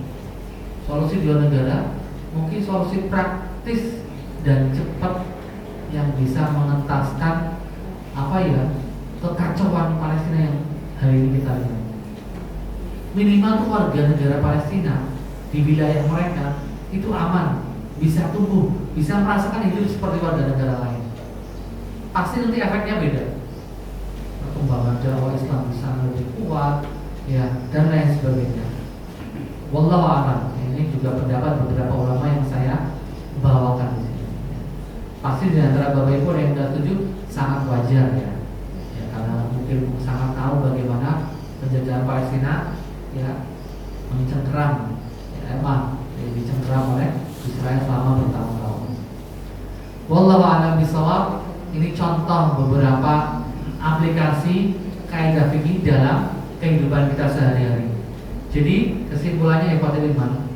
solusi dua negara mungkin solusi praktis dan cepat yang bisa mengentaskan kekacauan Palestina yang hari ini kita lihat. Minimal tuh warga negara Palestina di wilayah mereka itu aman, bisa tumbuh, bisa merasakan hidup seperti warga negara lain. Pasti nanti efeknya beda. Perkembangan dakwah Islam bisa lebih kuat, ya, dan lain sebagainya. Wallahu a'lam. Ini juga pendapat beberapa ulama yang saya bawakan di sini. Pasti di antara Bapak Ibu yang tidak setuju sangat wajar ya. Ya, karena mungkin sangat tahu bagaimana penjajahan Palestina ya mencengkeram SMA dicengkeram oleh Israel selama bertahun-tahun. Wallahu a'lam bishawab. Ini contoh beberapa aplikasi kaidah fikih dalam kehidupan kita sehari-hari. Jadi kesimpulannya ikhwatul iman,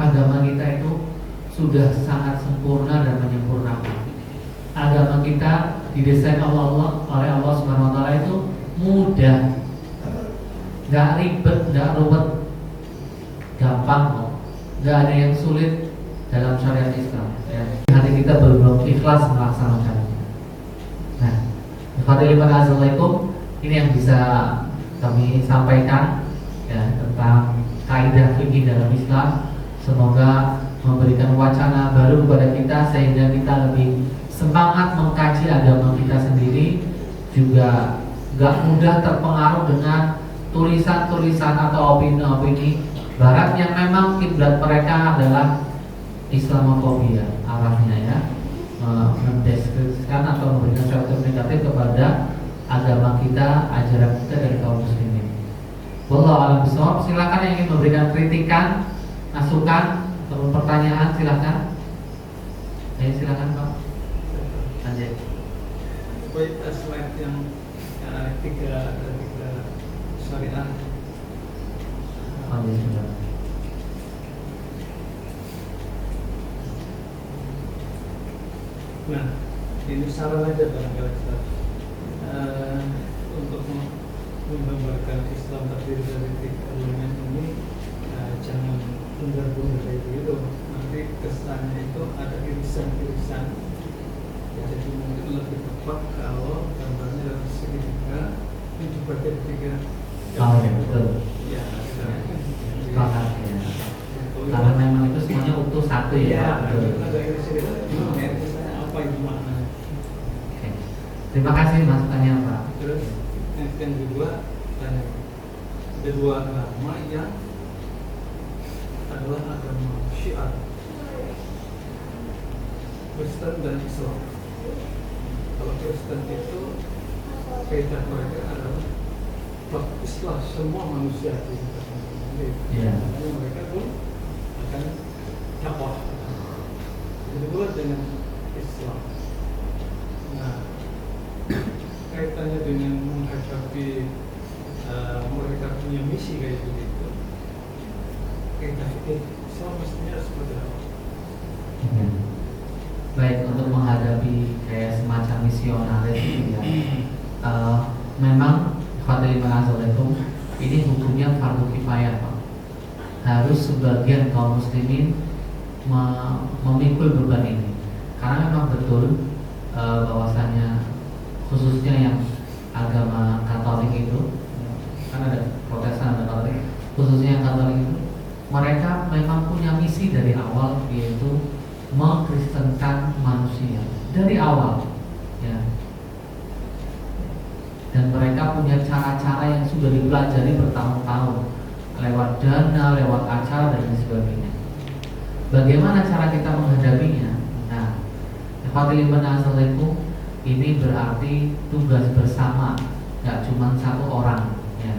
agama kita itu sudah sangat sempurna dan menyempurnakan. Agama kita didesain oleh Allah Subhanahu wa taala itu mudah. Enggak ribet, enggak rumit. Gampang kok. Enggak ada yang sulit dalam syariat Islam ya. Hati kita belum ikhlas melaksanakannya. Nah, Assalamualaikum, ini yang bisa kami sampaikan ya tentang kaidah fikih dalam Islam. Semoga memberikan wacana baru kepada kita sehingga kita lebih semangat mengkaji agama kita sendiri, juga gak mudah terpengaruh dengan tulisan-tulisan atau opini-opini Barat yang memang kiblat mereka adalah Islamofobia arahnya ya, mendeskripsikan atau memberikan sesuatu negatif kepada agama kita, ajaran kita dari kaum muslimin. Wallahu a'lam bishawab. Silakan yang ingin memberikan kritikan, masukan atau pertanyaan silakan. Silakan Pak. Lanjut. Baik, slide yang tiga syariat. Nah, ini saran aja barangkali untuk menggambarkan Islam terdiri dari tiga elemen ini, jangan bundar-bundar kayak gitu. Nanti kesannya itu ada irisan-irisan. Ya, jadi mungkin lebih tepat kalau gambarnya dari segitiga ini dibagi tiga. Oh ya betul. Ya, Sepakat ya. Karena memang itu semuanya utuh satu ya. Betul. Ada irisan-irisan. Apa itu maknanya? Oke. Terima kasih masukannya Pak. Terus yang kedua, ada dua agama yang adalah agama Syiah, Kristen dan Islam. Kalau Kristen itu kaidah mereka adalah baguslah semua manusia di muka bumi. Karena mereka pun akan dakwah. Jadi pula dengan Islam. Nah, kaitannya dengan menghadapi mereka punya misi kayak begitu, kaidah Islam mestinya seperti apa? Baik, untuk menghadapi kayak semacam misionaris gitu ya. Memang Assalamualaikum, ini hukumnya fardu kifayah Pak. Harus sebagian kaum muslimin memikul beban ini. Karena memang betul bahwasanya khususnya yang agama Katolik itu, kan ada Protestan dan Katolik, khususnya yang Katolik itu, mereka memang punya misi dari awal, yaitu mengkristenkan manusia dari awal ya. Dan mereka punya cara-cara yang sudah dipelajari bertahun-tahun lewat dana, lewat acara dan sebagainya. Bagaimana cara kita menghadapinya? Nah, Assalamualaikum, ini berarti tugas bersama, nggak cuma satu orang ya.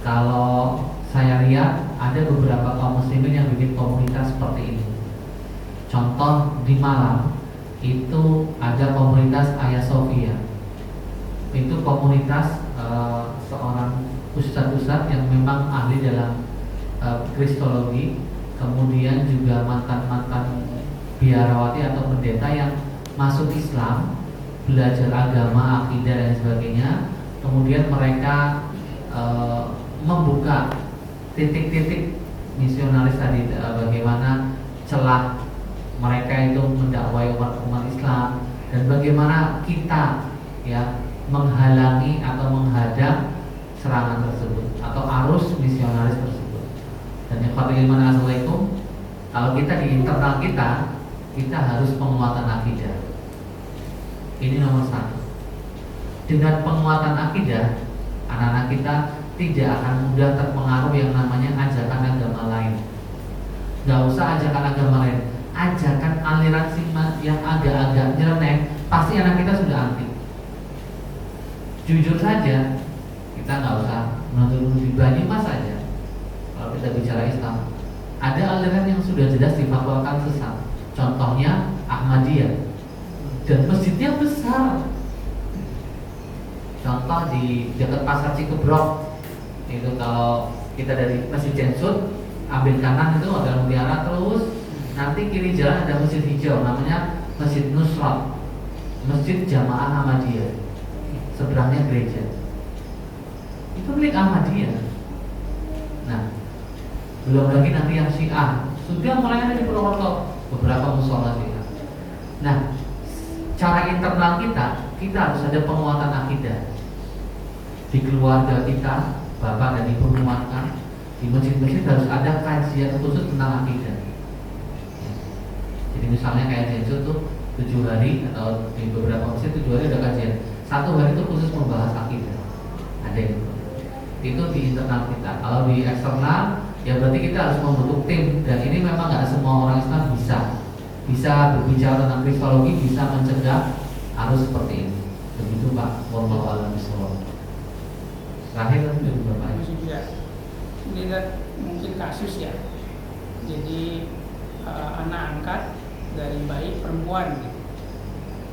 Kalau saya lihat ada beberapa kaum muslimin yang bikin komunitas seperti ini. Contoh di Malang itu ada komunitas Hagia Sophia. Itu komunitas seorang ustadz yang memang ahli dalam kristologi, kemudian juga mantan-mantan biarawati atau pendeta yang masuk Islam, belajar agama, akidah dan sebagainya. Kemudian mereka membuka titik-titik misionaris tadi, bagaimana celah mereka itu mendakwai umat Islam dan bagaimana kita ya menghalangi atau menghadang serangan tersebut atau arus misionaris tersebut. Dan yang Assalamualaikum, kalau kita di internal kita harus penguatan akidah. Ini nomor satu. Dengan penguatan akidah, anak-anak kita tidak akan mudah terpengaruh yang namanya ajakan agama lain. Gak usah ajakan agama lain, ajakan aliran yang agak-agak nyeleneh, pasti anak kita sudah anti. Jujur saja, kita nggak usah menuntut di Banyumas saja. Kalau kita bicara Islam, Ada aliran yang sudah jelas difatwakan sesat. Contohnya Ahmadiyah. Dan masjidnya besar. Contoh di dekat pasar Cikebrok. Itu kalau kita dari Masjid Jensut ambil kanan itu ada mutiara, terus nanti kiri jalan ada masjid hijau namanya Masjid Nusrat, Masjid Jamaah Ahmadiyah. Seberangnya gereja. Itu milik Ahmadiyah. Nah, belum lagi nanti yang Syiah sudah mulai ada di Purwokerto beberapa musola Syiah. Nah, cara internal kita harus ada penguatan akidah. Di keluarga kita, bapak dan ibu menguatkan. Di masjid-masjid harus ada kajian khusus tentang akidah. Jadi misalnya kayak Jensu tuh 7 hari atau di beberapa masjid 7 hari ada kajian. 1 hari itu khusus membahas akidah. Ada itu di internal kita. Kalau di eksternal ya berarti kita harus membentuk tim, dan ini memang nggak semua orang Islam bisa berbicara tentang kristologi, bisa mencegah arus seperti ini. Begitu Pak. Wallahu a'lam bishawab. Terakhir kan dari Bapak. Ini mungkin kasus ya. Jadi anak angkat dari bayi perempuan gitu.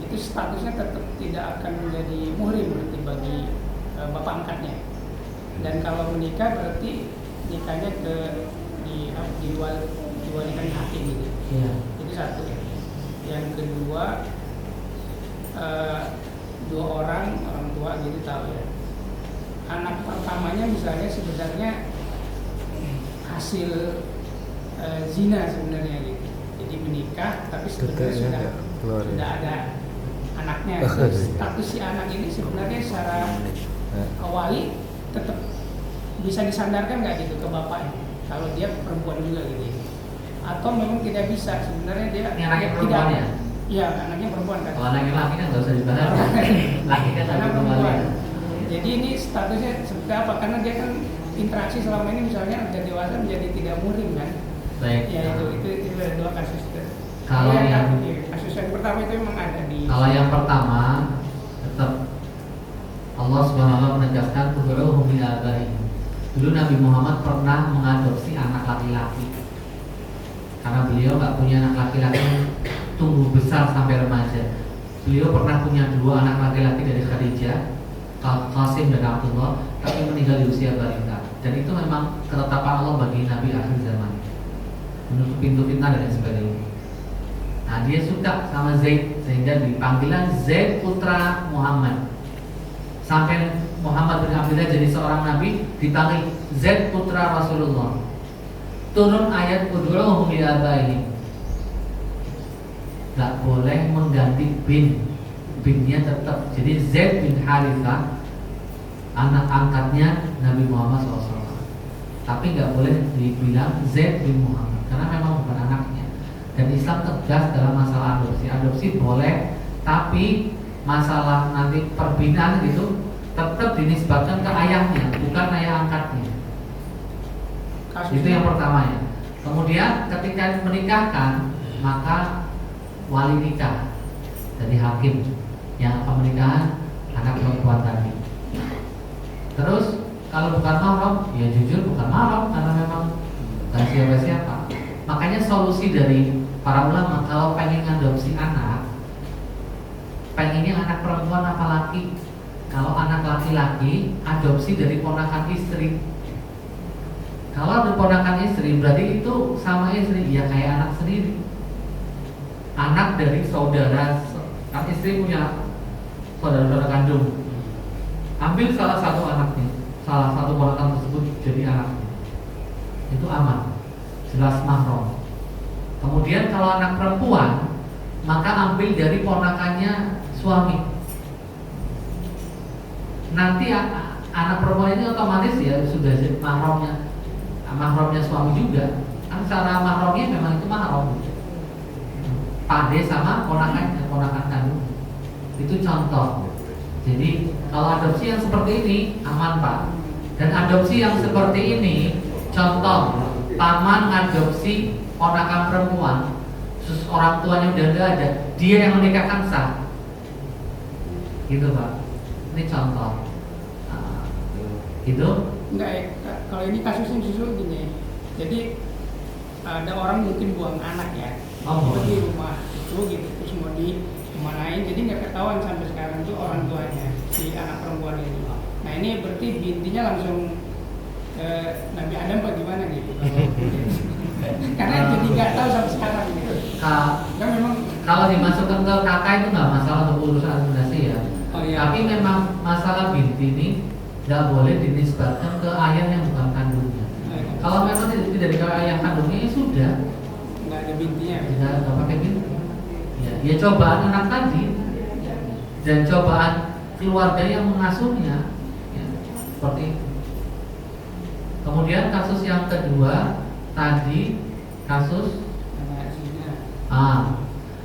Itu statusnya tetap tidak akan menjadi muhrim berarti bagi bapak angkatnya. Dan kalau menikah berarti nikahnya diwalikan hakim gitu. Iya. Itu satu. Yang kedua, 2 orang tua gitu tahu ya. Anak pertamanya misalnya sebenarnya hasil zina sebenarnya gitu. Jadi menikah tapi sebenarnya sudah ada anaknya. Status si anak ini sebenarnya secara wali tetap bisa disandarkan nggak gitu ke bapaknya kalau dia perempuan juga gitu, atau memang tidak bisa sebenarnya dia ini anaknya perempuan ya? Iya, anaknya perempuan kan. Kalau anaknya laki kan nggak usah dibahas. Laki kan anak satu perempuan. kembali. Jadi ini statusnya seperti apa? Karena dia kan interaksi selama ini misalnya udah dewasa menjadi tidak muhrim kan. Baik. Ya itu ada 2 kasus itu. Kalau yang kasus yang pertama itu memang ada di. Kalau yang pertama tetap Allah SWT menegaskan tud'uhum ila abaihim. Dulu Nabi Muhammad pernah mengadopsi anak laki-laki karena beliau nggak punya anak laki-laki tumbuh besar sampai remaja. Beliau pernah punya 2 anak laki-laki dari Khadijah, Qasim dan Abdullah, tapi meninggal di usia balita. Dan itu memang ketetapan Allah bagi Nabi akhir zaman, menutup pintu fitnah dan sebagainya. Nah, dia suka sama Zaid sehingga dipanggilan Zaid putra Muhammad. Sampai Muhammad bin Abdullah jadi seorang nabi dipanggil Zaid putra Rasulullah. Turun ayat ud'uhum li abaihim. Gak boleh mengganti binnya tetap. Jadi Zaid bin Harithah anak angkatnya Nabi Muhammad SAW. Tapi gak boleh dibilang Zaid bin Muhammad karena memang bukan anaknya. Dan Islam tegas dalam masalah adopsi. Adopsi boleh, tapi masalah nanti perbinaan itu tetap dinisbatkan ke ayahnya, bukan ayah angkatnya. Itu yang pertama ya. Kemudian ketika menikahkan, maka wali nikah dari hakim yang akan menikahkan anak perempuan tadi. Terus kalau bukan mahram, ya jujur bukan mahram karena memang bukan siapa-siapa. Makanya solusi dari para ulama kalau pengen adopsi anak, pengennya anak perempuan apa laki? Kalau anak laki-laki, adopsi dari ponakan istri. Kalau ada ponakan istri, berarti itu sama istri, ya kayak anak sendiri. Anak dari saudara, kan istri punya saudara-saudara kandung. Ambil salah satu anaknya, salah satu ponakan tersebut jadi anaknya. Itu aman, jelas mahram. Kemudian kalau anak perempuan, maka ambil dari ponakannya suami. Nanti anak perempuan ini otomatis ya sudah mahramnya suami juga. Kan secara mahramnya memang itu mahram. Pade sama ponakan kandung. Itu contoh. Jadi kalau adopsi yang seperti ini aman Pak. Dan adopsi yang seperti ini contoh paman ngadopsi ponakan perempuan, terus orang tuanya udah nggak ada, dia yang menikahkan sah. Gitu Pak. Ini contoh. Itu enggak ya, kalau ini kasusnya justru gini. Jadi ada orang mungkin buang anak ya, Oh, di rumah itu gitu, terus mau dimanain, jadi nggak ketahuan sampai sekarang tuh orang tuanya si anak perempuan ini. Nah ini berarti bintinya langsung Nabi Adam apa gimana gitu? Karena jadi nggak tahu sampai sekarang gitu. Kan memang kalau dimasukkan ke kakak itu nggak masalah untuk urusan administrasi ya. Oh, iya. Tapi memang masalah binti ini nggak boleh dinisbatkan ke ayah yang bukan kandungnya. Kalau memang tidak dikawin ayah kandungnya, ya sudah. Nggak ada bintinya. Nggak pakai binti. Ya cobaan anak tadi dan cobaan keluarga yang mengasuhnya, ya, seperti itu. Kemudian kasus yang kedua tadi kasus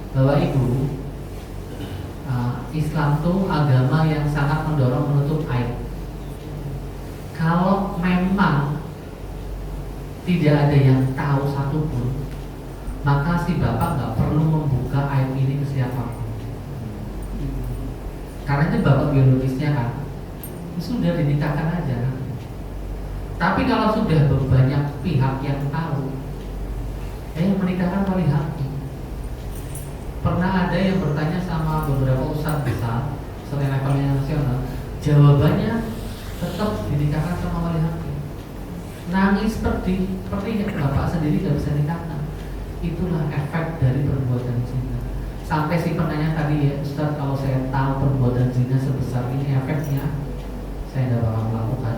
Bapak Ibu, Islam itu agama yang sangat mendorong menutup aib. Kalau memang tidak ada yang tahu satupun, maka si bapak nggak perlu membuka aib ini ke siapapun. Karena itu bapak biologisnya kan, sudah dinikahkan aja. Tapi kalau sudah banyak pihak yang tahu, yang menikahkan wali hakim. Pernah ada yang bertanya sama beberapa ustadz besar selain levelnya nasional, jawabannya tetap dinikahkan sama wali hakim. Nangis seperti bapak sendiri nggak bisa nikahkan. Itulah efek dari perbuatan zina. Sampai si penanya tadi, ya Ustaz, kalau saya tahu perbuatan zina sebesar ini efeknya, saya tidak bakal melakukan.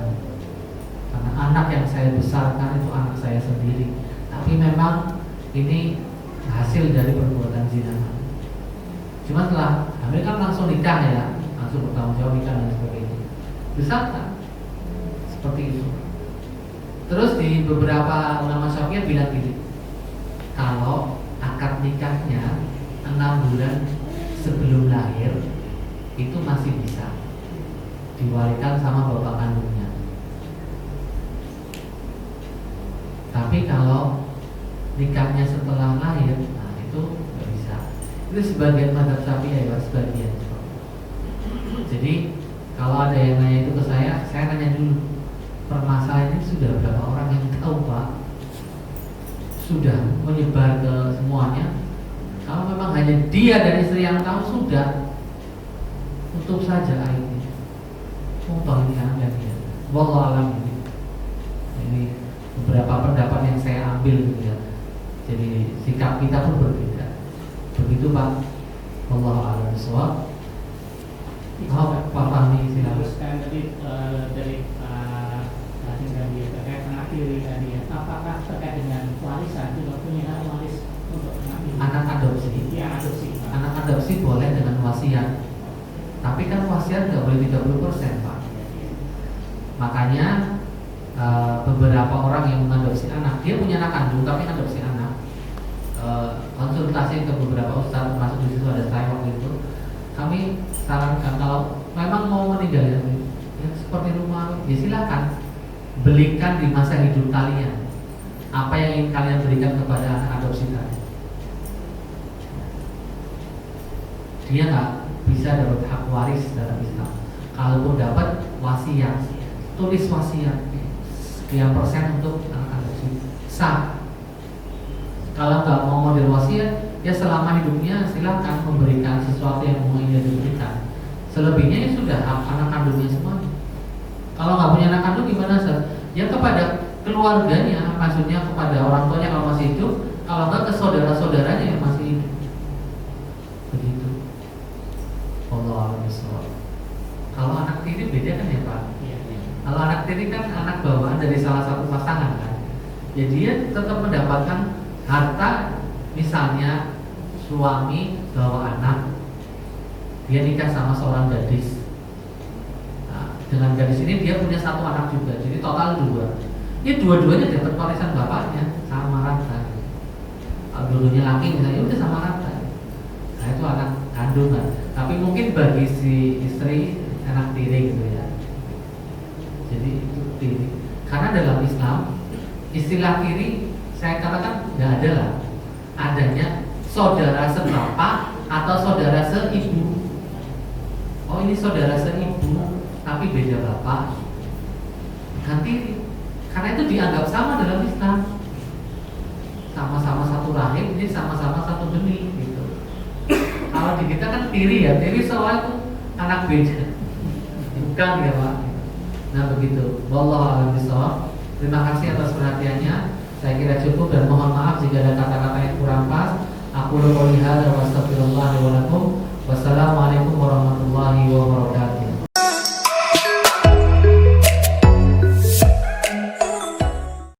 Karena anak yang saya besarkan itu anak saya sendiri. Tapi memang ini hasil dari perbuatan zina. Cuma setelah hamil kan langsung nikah ya, langsung bertanggung jawab nikah dan sebagainya. Besar kan? Seperti itu. Terus di beberapa ulama Syafi'iyah bilang gini, kalau akad nikahnya 6 bulan sebelum lahir itu masih bisa diwalikan sama bapak kandungnya. Tapi kalau nikahnya setelah lahir, nah itu nggak bisa. Itu sebagian mazhab Syafi'iyah ya, sebagian. Jadi kalau ada yang nanya itu ke saya nanya dulu, permasalahan ini sudah berapa orang yang tahu Pak? Sudah menyebar ke semuanya. Kalau memang hanya dia dan istri yang tahu, sudah tutup saja aibnya. Toh ini anak dia. Wallahu a'lam. Ini beberapa pendapat yang saya ambil gitu ya. Jadi sikap kita pun berbeda. Begitu Pak. Wallahu a'lam bishawab. Pak Fahmi silakan. Teruskan tadi dari tadi terkait anak tiri tadi ya. Apakah terkait dengan warisan juga punya hak waris untuk anak tiri? Anak adopsi. Iya, adopsi. Anak adopsi boleh dengan wasiat. Tapi kan wasiat nggak boleh 30% Pak. Makanya beberapa orang yang mengadopsi anak, dia punya anak kandung tapi adopsi anak. Konsultasi ke beberapa ustadz, termasuk di situ ada saya waktu itu. Kami sarankan kalau memang mau meninggal ya seperti rumah, ya silakan belikan di masa hidup kalian apa yang ingin kalian berikan kepada anak adopsi tadi. Dia nggak bisa dapat hak waris dalam Islam. Kalaupun dapat wasiat, tulis wasiat sekian persen untuk anak adopsi sah. Kalau nggak mau model wasiat, ya selama hidupnya silakan memberikan sesuatu yang mau dia diberikan. Selebihnya ya sudah hak anak kandungnya semuanya. Kalau nggak punya anak kandung gimana sih? Ya kepada keluarganya, maksudnya kepada orang tuanya kalau masih hidup, kalau nggak ke saudara-saudaranya yang masih hidup. Begitu. Wallahu a'lam bishawab. Kalau anak tiri beda kan ya Pak? Iya. Kalau anak tiri kan anak bawaan dari salah satu pasangan kan. Ya dia tetap mendapatkan harta, misalnya suami bawa anak, dia nikah sama seorang gadis. Nah, dengan gadis ini dia punya satu anak juga, jadi total 2. Ya dua-duanya dapat warisan bapaknya sama rata. Kalau dulunya laki misalnya udah sama rata. Nah itu anak kandungan. Tapi mungkin bagi si istri anak tiri gitu ya. Jadi itu tiri. Karena dalam Islam istilah tiri saya katakan nggak ada lah. Adanya saudara sebapak atau saudara seibu. Oh ini saudara seibu tapi beda bapak. Bukan tiri. Karena itu dianggap sama dalam Islam. sama-sama satu rahim, ini sama-sama satu benih gitu. Kalau di kita kan tiri ya, tiri soal itu anak beda, bukan ya Pak. Nah begitu. Wallahu a'lam bishawab. Terima kasih atas perhatiannya. Saya kira cukup dan mohon maaf jika ada kata-kata yang kurang pas. Aku qouli hadza wa astaghfirullah li wa lakum. Wassalamualaikum